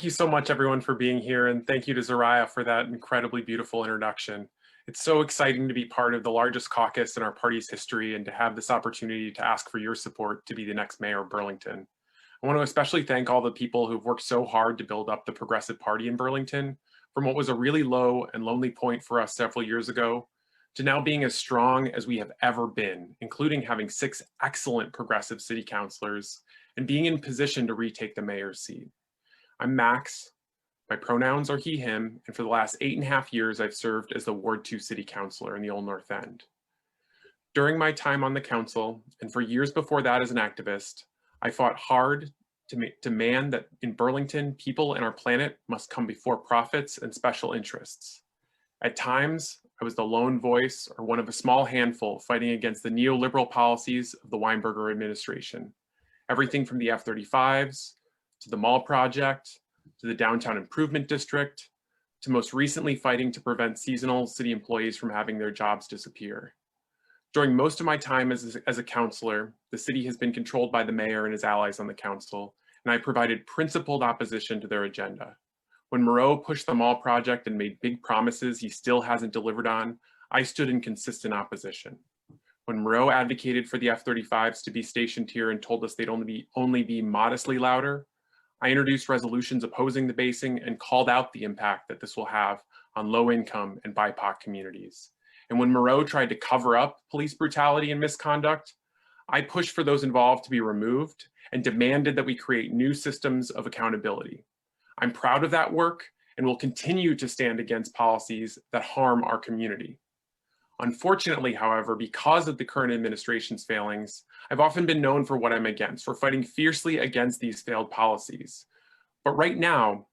you so much, everyone, for being here, and thank you to Zariah for that incredibly beautiful introduction. It's so exciting to be part of the largest caucus in our party's history and to have this opportunity to ask for your support to be the next mayor of Burlington. I want to especially thank all the people who've worked so hard to build up the Progressive Party in Burlington from what was a really low and lonely point for us several years ago to now being as strong as we have ever been, including having 6 excellent progressive city councilors and being in position to retake the mayor's seat. I'm Max. My pronouns are he, him, and for the last 8.5 years, I've served as the Ward 2 City Councilor in the Old North End. During my time on the council, and for years before that as an activist, I fought hard to demand that in Burlington, people and our planet must come before profits and special interests. At times, I was the lone voice or one of a small handful fighting against the neoliberal policies of the Weinberger administration. Everything from the F-35s, to the mall project, to the downtown improvement district, to most recently fighting to prevent seasonal city employees from having their jobs disappear. During most of my time as a councilor, the city has been controlled by the mayor and his allies on the council, and I provided principled opposition to their agenda. When Moreau pushed the mall project and made big promises he still hasn't delivered on, I stood in consistent opposition. When Moreau advocated for the F-35s to be stationed here and told us they'd only be modestly louder, I introduced resolutions opposing the basing and called out the impact that this will have on low-income and BIPOC communities. And when Moreau tried to cover up police brutality and misconduct, I pushed for those involved to be removed and demanded that we create new systems of accountability. I'm proud of that work and will continue to stand against policies that harm our community. Unfortunately, however, because of the current administration's failings, I've often been known for what I'm against, for fighting fiercely against these failed policies. But right now,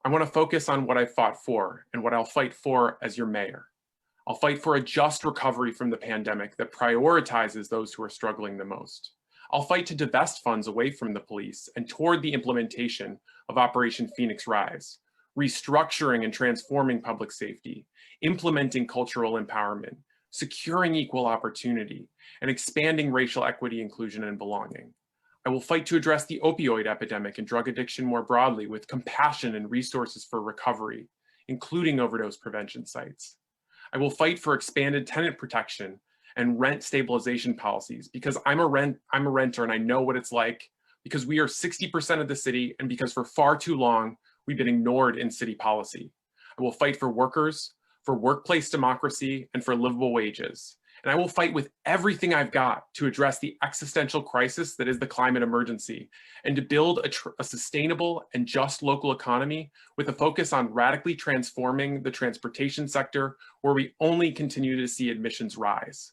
I want to focus on what I fought for and what I'll fight for as your mayor. I'll fight for a just recovery from the pandemic that prioritizes those who are struggling the most. I'll fight to divest funds away from the police and toward the implementation of Operation Phoenix Rise, restructuring and transforming public safety, implementing cultural empowerment, securing equal opportunity, and expanding racial equity, inclusion, and belonging. I will fight to address the opioid epidemic and drug addiction more broadly with compassion and resources for recovery, including overdose prevention sites. I will fight for expanded tenant protection and rent stabilization policies because I'm a renter and I know what it's like, because we are 60% of the city and because for far too long, we've been ignored in city policy. I will fight for workers, for workplace democracy, and for livable wages. And I will fight with everything I've got to address the existential crisis that is the climate emergency and to build a sustainable and just local economy with a focus on radically transforming the transportation sector where we only continue to see emissions rise.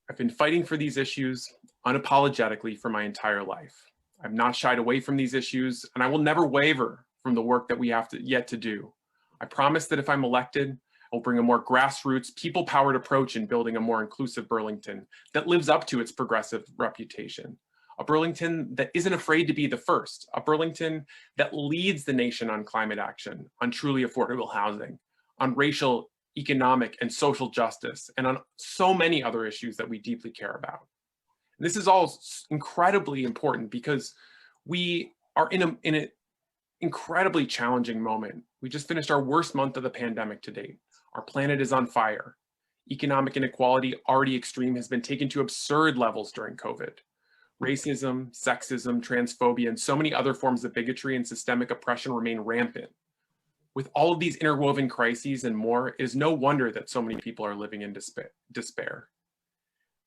I've been fighting for these issues unapologetically for my entire life. I've not shied away from these issues, and I will never waver from the work that we have yet to do. I promise that if I'm elected, I'll bring a more grassroots, people-powered approach in building a more inclusive Burlington that lives up to its progressive reputation. A Burlington that isn't afraid to be the first, a Burlington that leads the nation on climate action, on truly affordable housing, on racial, economic, and social justice, and on so many other issues that we deeply care about. And this is all incredibly important because we are in an incredibly challenging moment. We just finished our worst month of the pandemic to date. Our planet is on fire. Economic inequality, already extreme, has been taken to absurd levels during COVID. Racism, sexism, transphobia, and so many other forms of bigotry and systemic oppression remain rampant. With all of these interwoven crises and more, it is no wonder that so many people are living in despair.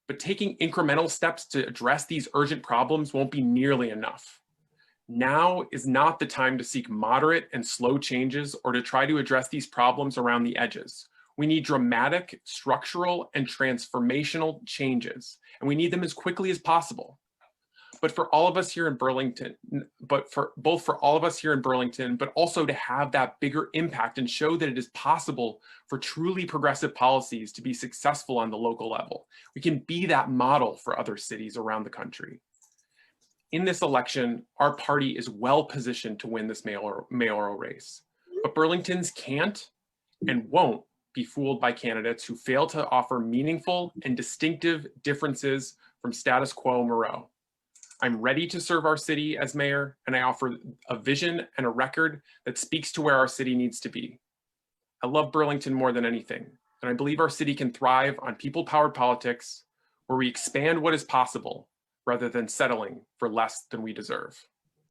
But taking incremental steps to address these urgent problems won't be nearly enough. Now is not the time to seek moderate and slow changes or to try to address these problems around the edges. We need dramatic, structural, and transformational changes, and we need them as quickly as possible. But for all of us here in Burlington, but also to have that bigger impact and show that it is possible for truly progressive policies to be successful on the local level. We can be that model for other cities around the country. In this election, our party is well positioned to win this mayoral race, but Burlingtons can't and won't be fooled by candidates who fail to offer meaningful and distinctive differences from status quo Moreau. I'm ready to serve our city as mayor, and I offer a vision and a record that speaks to where our city needs to be. I love Burlington more than anything, and I believe our city can thrive on people-powered politics where we expand what is possible rather than settling for less than we deserve.